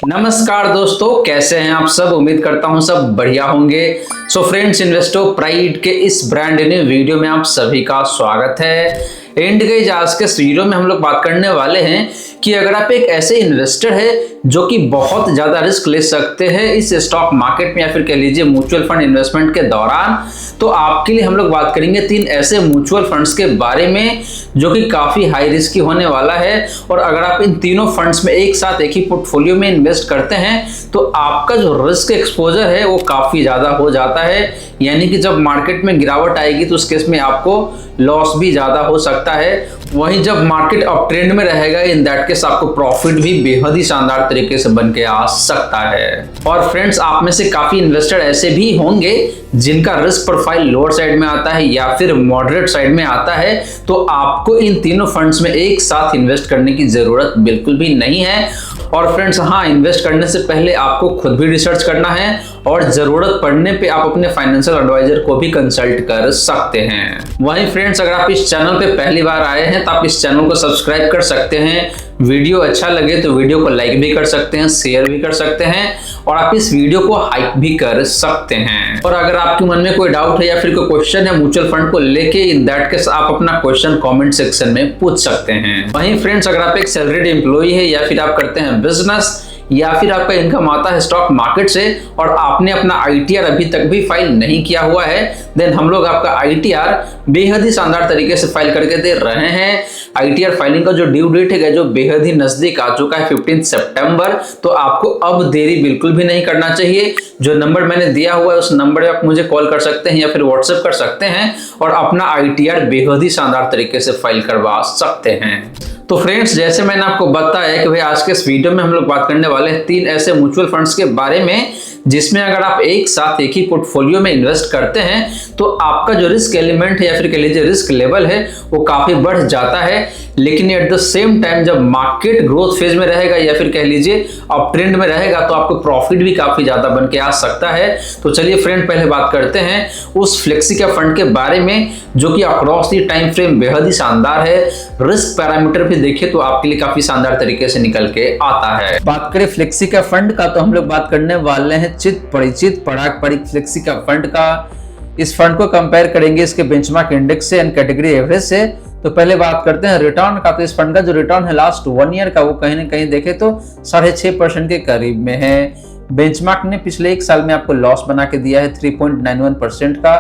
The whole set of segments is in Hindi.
नमस्कार दोस्तों, कैसे हैं आप सब। उम्मीद करता हूं सब बढ़िया होंगे। सो फ्रेंड्स, इन्वेस्टो प्राइड के इस ब्रांड न्यू वीडियो में आप सभी का स्वागत है। एंड गाइस, आज के इस वीडियो में हम लोग बात करने वाले हैं कि अगर आप एक ऐसे इन्वेस्टर है जो कि बहुत ज्यादा रिस्क ले सकते हैं इस स्टॉक मार्केट में या फिर कह लीजिए म्यूचुअल फंड इन्वेस्टमेंट के दौरान, तो आपके लिए हम लोग बात करेंगे 3 ऐसे म्यूचुअल फंड्स के बारे में जो कि काफी हाई रिस्क होने वाला है। और अगर आप इन तीनों फंड्स में एक साथ एक ही पोर्टफोलियो में इन्वेस्ट करते हैं तो आपका जो रिस्क एक्सपोजर है वो काफी ज्यादा हो जाता है। यानी कि जब मार्केट में गिरावट आएगी तो उस केस में आपको लॉस भी ज्यादा हो सकता है। वहीं जब मार्केट अप ट्रेंड में रहेगा, इन दैट केस आपको प्रॉफिट भी बेहद ही शानदार तरीके से बन के आ सकता है। और फ्रेंड्स, आप में से काफी इन्वेस्टर ऐसे भी होंगे जिनका रिस्क प्रोफाइल लोअर साइड में आता है या फिर मॉडरेट साइड में आता है, तो आपको इन तीनों फंड्स में एक साथ इन्वेस्ट करने की जरूरत बिल्कुल भी नहीं है। और फ्रेंड्स, हाँ, इन्वेस्ट करने से पहले आपको खुद भी रिसर्च करना है और जरूरत पड़ने पे आप अपने फाइनेंशियल एडवाइजर को भी कंसल्ट कर सकते हैं। वहीं फ्रेंड्स, अगर आप इस चैनल पे पहली बार आए हैं तो आप इस चैनल को सब्सक्राइब कर सकते हैं। वीडियो अच्छा लगे तो वीडियो को लाइक भी कर सकते हैं, शेयर भी कर सकते हैं और आप इस वीडियो को हाइप भी कर सकते हैं। और अगर आपके मन में कोई डाउट है या फिर कोई क्वेश्चन है म्यूचुअल फंड को लेके, इन दैट केस आप अपना क्वेश्चन कमेंट सेक्शन में पूछ सकते हैं। वहीं फ्रेंड्स, अगर आप एक सैलरीड एम्प्लॉय है या फिर आप करते हैं बिजनेस या फिर आपका इनकम आता है स्टॉक मार्केट से और आपने अपना आईटीआर अभी तक भी फाइल नहीं किया हुआ है, देन हम लोग आपका आईटीआर बेहद ही शानदार तरीके से फाइल करके दे रहे हैं। आईटीआर फाइलिंग का जो ड्यू डेट है जो बेहद ही नजदीक आ चुका है 15 सितंबर, तो आपको अब देरी बिल्कुल भी नहीं करना चाहिए। जो नंबर मैंने दिया हुआ है उस नंबर पे आप मुझे कॉल कर सकते हैं या फिर व्हाट्सएप कर सकते हैं और अपना आईटीआर बेहद ही शानदार तरीके से फाइल करवा सकते हैं। तो फ्रेंड्स, जैसे मैंने आपको बताया कि भाई आज के इस वीडियो में हम लोग बात करने वाले हैं 3 ऐसे म्यूचुअल फंड्स के बारे में जिसमें अगर आप एक साथ एक ही पोर्टफोलियो में इन्वेस्ट करते हैं तो आपका जो रिस्क एलिमेंट है या फिर कह लीजिए रिस्क लेवल है वो काफी बढ़ जाता है। लेकिन एट द सेम टाइम जब मार्केट ग्रोथ फेज में रहेगा या फिर कह लीजिए अप ट्रेंड में रहेगा तो आपको प्रॉफिट भी काफी ज्यादा बन के आ सकता है। तो चलिए फ्रेंड, पहले बात करते हैं उस फ्लेक्सी कैप फंड के बारे में जो कि अक्रॉस द टाइम फ्रेम बेहद ही शानदार है। रिस्क पैरामीटर भी देखिए तो आपके लिए काफी शानदार तरीके से निकल के आता है। बात करें फ्लेक्सी कैप फंड का तो हम लोग बात करने वाले हैं चित परिचित पारंपरिक फ्लेक्सी कैप फंड का। इस फंड को कंपेयर करेंगे इसके बेंचमार्क इंडेक्स से एंड कैटेगरी एवरेज से। तो पहले बात करते हैं रिटर्न का। तो इस फंड का जो रिटर्न है लास्ट 1 ईयर का वो कहीं ना कहीं देखे तो 6.5% के करीब में है। बेंचमार्क ने पिछले 1 साल में आपको लॉस बना के दिया है 3.91% का,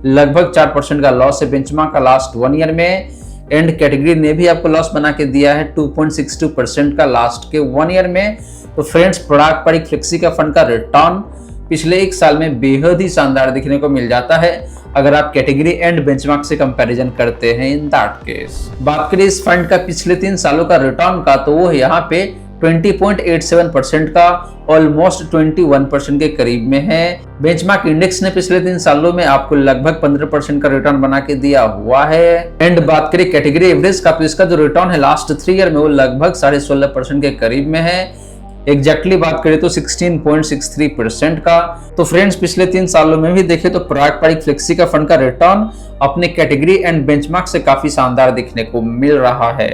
लगभग 4% का लॉस है बेंचमार्क का लास्ट 1 ईयर में। एंड कैटेगरी ने भी आपको लॉस बना के दिया है 2.62% का लास्ट के 1 ईयर में। तो फ्रेंड्स, पारंपरिक फ्लेक्सी का फंड का रिटर्न पिछले 1 साल में बेहद ही शानदार दिखने को मिल जाता है अगर आप कैटेगरी एंड बेंचमार्क से कंपैरिजन करते हैं इन दैट केस। बात करें इस फंड का पिछले 3 सालों का रिटर्न का तो वो यहाँ पे 20.87% का, ऑलमोस्ट 21% के करीब में है। बेंचमार्क इंडेक्स ने पिछले 3 सालों में आपको लगभग 15% का रिटर्न बना के दिया हुआ है। एंड बात करें कैटेगरी एवरेज का तो इसका जो रिटर्न है लास्ट 3 ईयर में वो लगभग 16.5% के करीब में है। एग्जैक्टली बात करें तो 16.63% का। तो फ्रेंड्स, पिछले 3 सालों में भी देखें तो पारंपरिक फ्लेक्सी का फंड का रिटर्न अपने कैटेगरी एंड बेंचमार्क से काफी शानदार दिखने को मिल रहा है।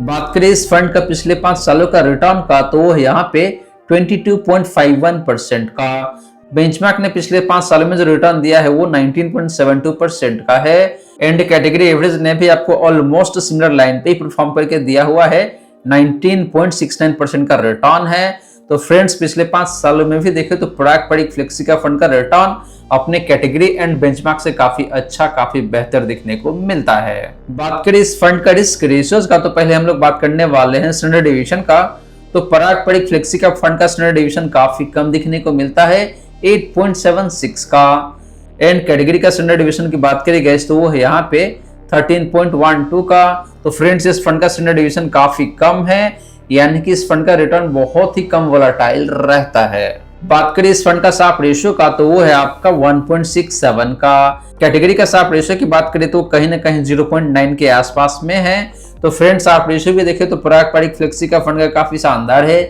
बात करें इस फंड का पिछले 5 सालों का रिटर्न का तो वो यहाँ पे 22.51% का। बेंचमार्क ने पिछले 5 सालों में जो रिटर्न दिया है वो 19.72% का है। एंड कैटेगरी एवरेज ने भी आपको ऑलमोस्ट सिमिलर लाइन पे परफॉर्म करके दिया हुआ है, 19.69% का रिटर्न है। तो फ्रेंड्स, पिछले 5 सालों में भी देखें तो पारंपरिक फ्लेक्सी का फंड का रिटर्न अपने कैटेगरी एंड बेंचमार्क से काफी अच्छा, काफी बेहतर दिखने को मिलता है। बात करें इस फंड का रिस्क रेशियोज का तो पहले हम लोग बात करने वाले हैं स्टैंडर्ड डिवीजन का। तो पारंपरिक फ्लेक्सी का फंड का स्टैंडर्ड डिवीजन काफी कम दिखने को मिलता है, 8.76 का। एंड कैटेगरी का स्टैंडर्ड डिवीजन की बात करी गई तो वो है यहाँ पे 13.12 का। तो फ्रेंड्स, इस फंड का स्टैंडर्ड डिवीजन काफी कम है, यानी कि इस फंड का रिटर्न बहुत ही कम वोलेटाइल रहता है। बात करें इस फंड का शार्प रेशियो का तो वो है आपका 1.67 का। कैटेगरी का शार्प रेशियो की बात करें तो कहीं ना कहीं 0.9 के आसपास में है। तो फ्रेंड्स, शार्प रेशियो भी देखें तो पारंपरिक फ्लेक्सी का फंड का काफी शानदार है,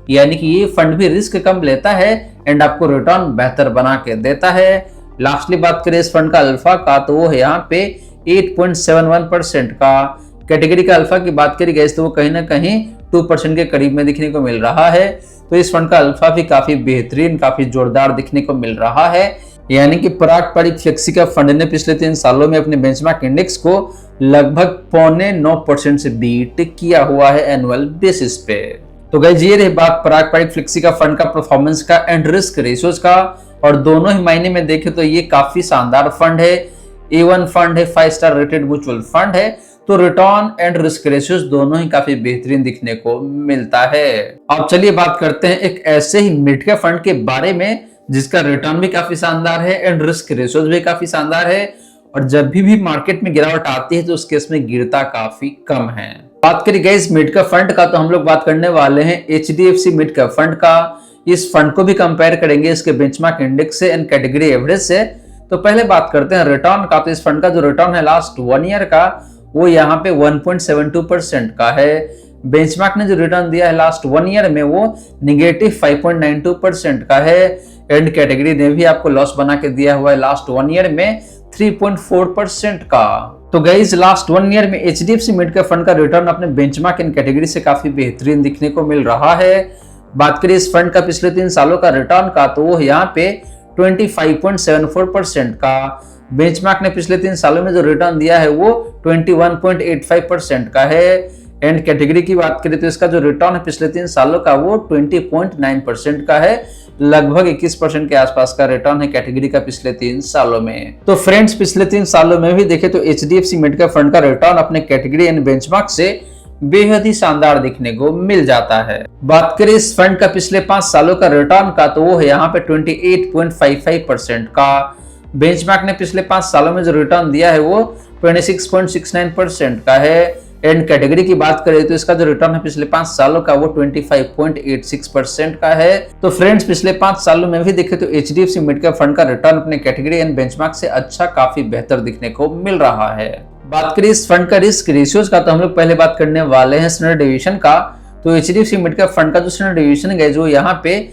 यानी कि ये फंड भी रिस्क कम लेता है एंड आपको रिटर्न बेहतर बना के देता है। लास्टली बात करें इस फंड का अल्फा का तो वो है यहाँ पे 8.71% का। कैटेगरी का अल्फा की बात करी गई तो वो कहीं ना कहीं 2% के करीब में दिखने को मिल रहा है। तो इस फंड का अल्फा भी काफी बेहतरीन, काफी जोरदार दिखने को मिल रहा है। यानी कि पराग पारिक फ्लेक्सी का फंड ने पिछले 3 सालों में अपने बेंचमार्क इंडेक्स को लगभग 0.9% से बीट किया हुआ है एनुअल बेसिस पे। तो गाइस ये रही बात पराग पारिक फ्लेक्सी का फंड का परफॉर्मेंस का एंड रिस्क रेशियोज का, और दोनों ही मायने में देखें तो ये काफी शानदार फंड है। A1 फंड है, 5 स्टार रेटेड म्यूचुअल फंड है, तो रिटर्न एंड रिस्क रेशियोज दोनों ही काफी बेहतरीन दिखने को मिलता है। अब चलिए बात करते हैं एक ऐसे ही मिड कैप फंड के बारे में जिसका रिटर्न भी काफी शानदार है एंड रिस्क रेशियोज भी काफी शानदार है, और जब भी मार्केट में गिरावट आती है तो उस केस में गिरता काफी कम है। बात करें गाइस मिड कैप फंड का, तो हम लोग बात करने वाले हैं HDFC मिड कैप फंड का। इस फंड को भी कंपेयर करेंगे इसके बेंचमार्क इंडेक्स से एंड कैटेगरी एवरेज से। तो पहले बात करते हैं रिटर्न का। तो इस फंड का जो रिटर्न है लास्ट 1 ईयर का वो यहाँ पे 1.72% का है। बेंचमार्क ने जो रिटर्न दिया है लास्ट 1 ईयर में वो -5.92% का है, एंड कैटेगरी ने भी आपको लॉस बना के दिया हुआ है लास्ट 1 ईयर में 3.4% का। तो गाइस लास्ट 1 ईयर में HDFC मिड कैप फंड का रिटर्न अपने बेंचमार्क इन कैटेगरी से काफी बेहतरीन दिखने को मिल रहा है। बात करें इस फंड का पिछले 3 सालों का रिटर्न का, तो वो यहाँ पे 25.74% का। बेंचमार्क ने पिछले 3 सालों में जो रिटर्न दिया है वो 21.85% का है, एंड कैटेगरी की बात करें तो इसका जो रिटर्न है पिछले 3 सालों का वो 20.9% का है। लगभग 21% के आसपास का रिटर्न है कैटेगरी का पिछले 3 सालों में। तो फ्रेंड्स पिछले 3 सालों में भी देखें तो HDFC मिड कैप फंड का रिटर्न अपने कैटेगरी एंड बेंचमार्क से बेहद ही शानदार दिखने को मिल जाता है। बात करें इस फंड का पिछले 5 सालों का रिटर्न का, तो वो है यहाँ पे 28.55% का। बेंचमार्क ने पिछले 5 सालों में जो रिटर्न दिया है वो 26.69% का है, एंड कैटेगरी की बात करें तो इसका जो रिटर्न है पिछले 5 सालों का वो 25.86% का है। तो फ्रेंड्स पिछले 5 सालों में भी देखें तो HDFC मिड कैप फंड का रिटर्न अपने कैटेगरी एंड बेंचमार्क से अच्छा, काफी बेहतर दिखने को मिल रहा है। बात करें इस फंड का रिस्क रेशियोज का, तो हम लोग पहले बात करने वाले हैं स्टैंडर्ड डेविएशन का। तो HDFC मिड कैप फंड का जो स्टैंडर्ड डेविएशन है जो यहाँ पे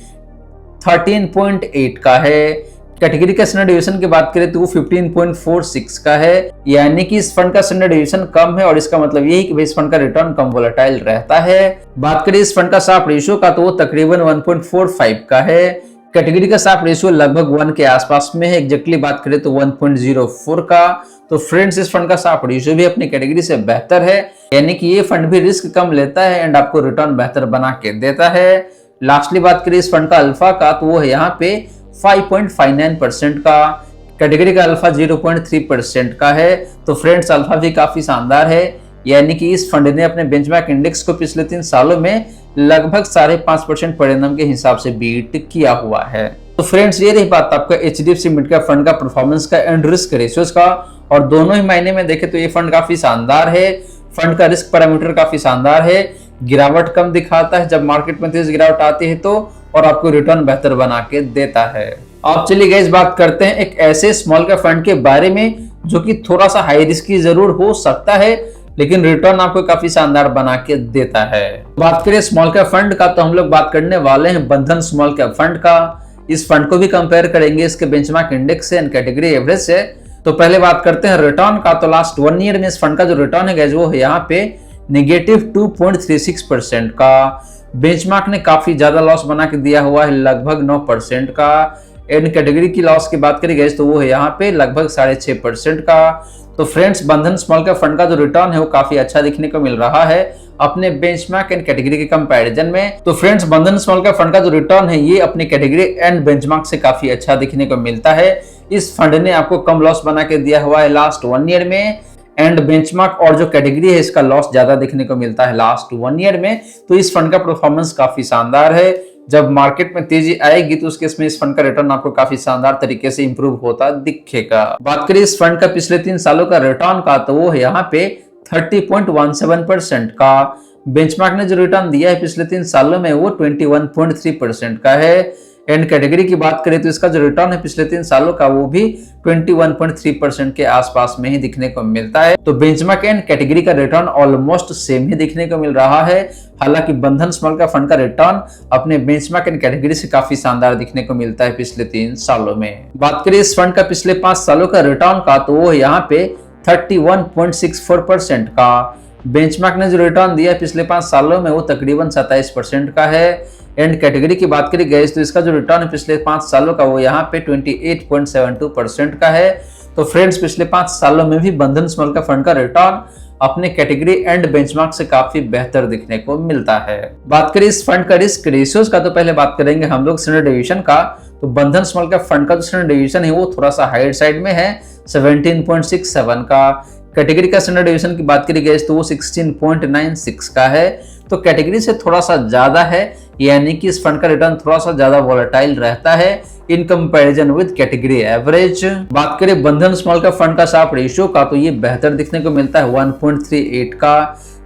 13.8 का है। कैटेगरी का स्टैंडर्ड डेविएशन की बात करें तो वो 15.46 का है। यानी कि इस फंड का स्टैंडर्ड डेविएशन कम है, और इसका मतलब यही कि इस फंड का रिटर्न कम वोलेटाइल रहता है। बात करें इस फंड का शार्प रेशियो का, तो वो तकरीबन 1.45 का है। कैटेगरी का शार्प रेशियो लगभग 1 के आसपास में है। एग्जैक्टली बात करें तो 1.04 का। तो फ्रेंड्स इस फंड का शार्प रेशियो भी अपनी कैटेगरी से बेहतर है, यानी कि ये फंड भी रिस्क कम लेता है एंड आपको रिटर्न बेहतर बना के देता है। लास्टली बात करें इस फंड का अल्फा का, तो वो है यहाँ पे 5.59% का। कैटेगरी का अल्फा 0.3% का है। तो फ्रेंड्स अल्फा भी काफी शानदार है, यानी कि इस फंड ने अपने बेंचमार्क इंडेक्स को पिछले 3 सालों में लगभग 5.5% परिणाम के हिसाब से बीट किया हुआ है। तो फ्रेंड्स ये रही बात आपका HDFC मिड कैप फंड का परफॉर्मेंस का एंड रिस्क रेशियोज का, और दोनों ही मायने में देखें तो ये फंड काफी शानदार है। फंड का रिस्क पैरामीटर काफी शानदार है, गिरावट कम दिखाता है जब मार्केट में तेज गिरावट आती है तो, और आपको रिटर्न बेहतर बना के देता है। अब चलिए गाइस बात करते हैं एक ऐसे स्मॉल कैप फंड के बारे में जो कि थोड़ा सा हाई रिस्क जरूर हो सकता है, लेकिन रिटर्न आपको काफी शानदार बना के देता है। बात करें स्मॉल कैप फंड का, तो हम लोग बात करने वाले हैं बंधन स्मॉल कैप फंड का। इस फंड को भी कंपेयर करेंगे इसके बेंचमार्क इंडेक्स से एंड कैटेगरी एवरेज से। तो पहले बात करते हैं रिटर्न का। तो लास्ट 1 ईयर में इस फंड का जो रिटर्न है गाइस वो है यहाँ पे -2.36% का। बेंचमार्क ने काफी ज्यादा लॉस बना के दिया हुआ है, लगभग 9% का। एंड कैटेगरी की लॉस की बात करी गई तो वो है यहाँ पे लगभग 6.5% का। तो फ्रेंड्स बंधन स्मॉल कैप फंड का जो रिटर्न है वो काफी अच्छा दिखने को मिल रहा है अपने बेंचमार्क एंड कैटेगरी के कंपैरिजन में। तो फ्रेंड्स बंधन स्मॉल कैप फंड का जो रिटर्न है ये अपने कैटेगरी एंड बेंचमार्क से काफी अच्छा दिखने को मिलता है। इस फंड ने आपको कम लॉस बना के दिया हुआ है लास्ट 1 ईयर में, एंड बेंचमार्क और जो कैटेगरी है इसका लॉस ज्यादा देखने को मिलता है लास्ट 1 ईयर में। तो इस फंड का परफॉर्मेंस काफी शानदार है। जब मार्केट में तेजी आएगी तो उसके इसमें इस फंड का रिटर्न आपको काफी शानदार तरीके से इंप्रूव होता दिखेगा। बात करें इस फंड का पिछले 3 सालों का रिटर्न का, तो वो है यहाँ पे 30.17% का। बेंचमार्क ने जो रिटर्न दिया है पिछले 3 सालों में वो 21.3% का है। एंड कैटेगरी की बात करें तो इसका जो रिटर्न है पिछले 3 सालों का वो भी 21.3% के आसपास में ही दिखने को मिलता है। तो बेंचमार्क एंड कैटेगरी का रिटर्न ऑलमोस्ट सेम ही दिखने को मिल रहा है। हालांकि बंधन स्मॉल कैप फंड का रिटर्न अपने बेंचमार्क एंड कैटेगरी से काफी शानदार दिखने को मिलता है पिछले 3 सालों में। बात करें इस फंड का पिछले 5 सालों का रिटर्न का, तो वो यहाँ पे 31.64% का। बेंचमार्क ने जो रिटर्न दिया पिछले 5 सालों में वो तकरीबन 27% का है। एंड कैटेगरी की बात करी गई तो इसका जो रिटर्न है पिछले 5 सालों का वो यहाँ पे 28.72% का है। तो फ्रेंड्स पिछले 5 सालों में भी बंधन स्मॉल कैप फंड का रिटर्न अपने कैटेगरी एंड बेंचमार्क से काफी बेहतर दिखने को मिलता है। बात करें इस फंड का रिस्क रेशियोज का तो पहले बात करेंगे हम लोग स्टैंडर्ड डिवीजन का। तो बंधन स्मॉल कैप फंड का जो स्टैंडर्ड डिवीजन है वो थोड़ा सा हाइट साइड में है 17.67 का। कैटेगरी का स्टैंडर्ड डिवीजन की बात करी गई तो वो 16.96 का है। तो कैटेगरी से थोड़ा सा ज्यादा है, यानी कि इस फंड का रिटर्न थोड़ा सा ज्यादा वोलेटाइल रहता है in comparison with category average. बात करें बंधन स्मॉल कैप फंड का शार्प रेशियो का तो ये बेहतर दिखने को मिलता है 1.38 का।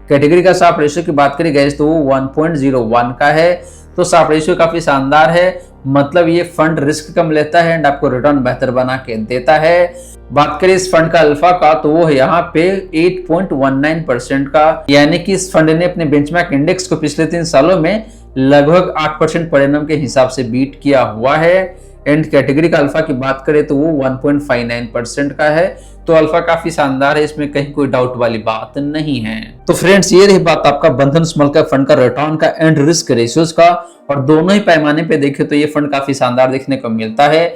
कैटेगरी का शार्प रेशियो की बात करी गई तो वो 1.01 का है। तो शार्प रेशियो काफी शानदार है, मतलब ये फंड रिस्क कम लेता है एंड आपको रिटर्न बेहतर बना के देता है। बात करें इस फंड का अल्फा का तो वो है यहाँ पे 8.19% का, यानी कि इस फंड ने अपने बेंचमार्क इंडेक्स को पिछले 3 सालों में लगभग 8% पर एनम के हिसाब से बीट किया हुआ है। एंड कैटेगरी का अल्फा की बात करें तो वो 1.59% का है। तो अल्फा काफी शानदार है, इसमें कहीं कोई डाउट वाली बात नहीं है। तो फ्रेंड्स ये रही बात आपका बंधन स्मॉल कैप फंड का रिटर्न का एंड रिस्क रेशियोज का, और दोनों ही पैमाने पे देखें तो ये फंड काफी शानदार देखने को मिलता है।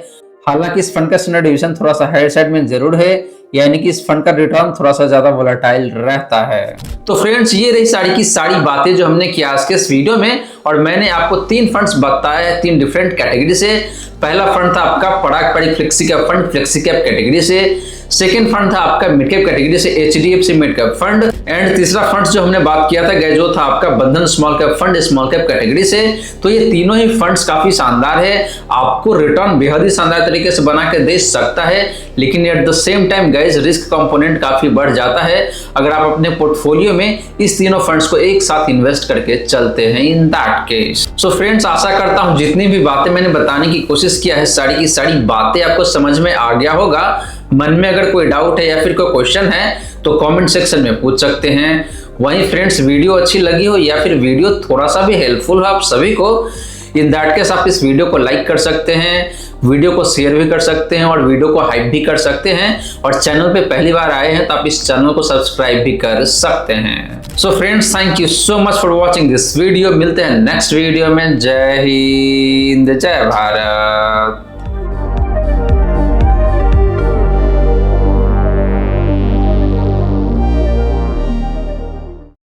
हालांकि इस फंड का स्टैंडर्ड डिवीजन थोड़ा सा हायर साइड में जरूर है, यानी कि इस फंड का रिटर्न थोड़ा सा ज्यादा वोलेटाइल रहता है। तो फ्रेंड्स ये रही सारी की सारी बातें जो हमने किया आज के इस वीडियो में, और मैंने आपको 3 फंड्स बताए हैं 3 डिफरेंट कैटेगरी से। पहला फंड था आपका Parag Parikh flexi cap fund flexi cap category से। सेकंड फंड था आपका मिड कैप कैटेगरी से HDFC mid cap fund. And तीसरा फंड जो हमने बात किया था गैस जो था आपका बंधन small cap fund small cap category से। तो ये तीनों ही फंड्स काफी शानदार है, आपको रिटर्न बेहद ही शानदार तरीके से बना के दे सकता है, लेकिन at the same time guys risk component काफी बढ़ जाता है अगर आप अपने पोर्टफोलियो में इस तीनों फंड्स को एक साथ इन्वेस्ट करके चलते हैं in that case. So friends आशा करता हूं जितनी भी बातें मैंने बताने की कोशिश किया है सारी की सारी बातें आपको समझ में आ गया होगा। मन में अगर कोई डाउट है या फिर कोई क्वेश्चन है तो कमेंट सेक्शन में पूछ सकते हैं। वहीं फ्रेंड्स वीडियो अच्छी लगी हो या फिर वीडियो थोड़ा सा भी हेल्पफुल हो आप सभी को, इन दैट केस आप इस वीडियो को लाइक कर सकते हैं, वीडियो को शेयर भी कर सकते हैं और वीडियो को हाइप भी कर सकते हैं। और चैनल पे पहली बार आए हैं तो आप इस चैनल को सब्सक्राइब भी कर सकते हैं। So friends thank you so much for watching this video. मिलते हैं नेक्स्ट वीडियो में। जय हिंद जय भारत।